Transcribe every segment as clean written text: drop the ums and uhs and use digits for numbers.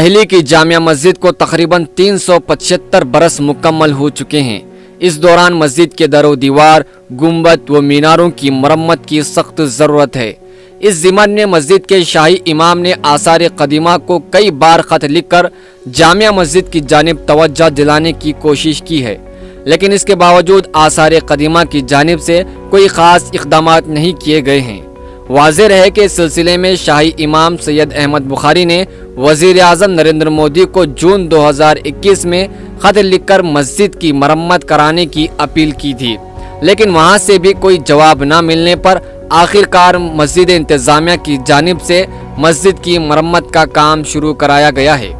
دہلی کی جامع مسجد کو تقریباً 375 برس مکمل ہو چکے ہیں۔ اس دوران مسجد کے در و دیوار، گنبد و میناروں کی مرمت کی سخت ضرورت ہے۔ اس ضمن میں مسجد کے شاہی امام نے آثار قدیمہ کو کئی بار خط لکھ کر جامع مسجد کی جانب توجہ دلانے کی کوشش کی ہے، لیکن اس کے باوجود آثار قدیمہ کی جانب سے کوئی خاص اقدامات نہیں کیے گئے ہیں۔ واضح ہے کہ اس سلسلے میں شاہی امام سید احمد بخاری نے وزیر اعظم نریندر مودی کو جون 2021 میں خط لکھ کر مسجد کی مرمت کرانے کی اپیل کی تھی، لیکن وہاں سے بھی کوئی جواب نہ ملنے پر آخرکار مسجد انتظامیہ کی جانب سے مسجد کی مرمت کا کام شروع کرایا گیا ہے۔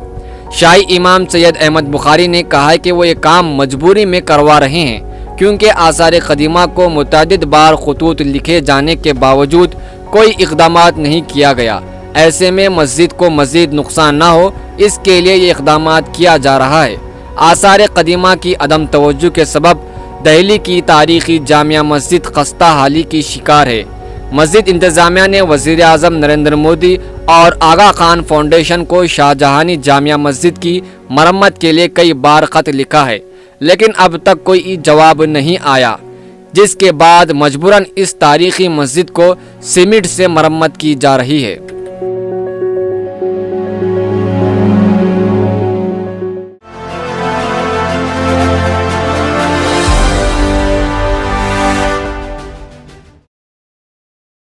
شاہی امام سید احمد بخاری نے کہا ہے کہ وہ یہ کام مجبوری میں کروا رہے ہیں، کیونکہ آثار قدیمہ کو متعدد بار خطوط لکھے جانے کے باوجود کوئی اقدامات نہیں کیا گیا۔ ایسے میں مسجد کو مزید نقصان نہ ہو، اس کے لیے یہ اقدامات کیا جا رہا ہے۔ آثار قدیمہ کی عدم توجہ کے سبب دہلی کی تاریخی جامع مسجد خستہ حالی کی شکار ہے۔ مسجد انتظامیہ نے وزیر اعظم نریندر مودی اور آغا خان فاؤنڈیشن کو شاہجہانی جامع مسجد کی مرمت کے لیے کئی بار خط لکھا ہے، لیکن اب تک کوئی جواب نہیں آیا، جس کے بعد مجبوراً اس تاریخی مسجد کو سیمنٹ سے مرمت کی جا رہی ہے۔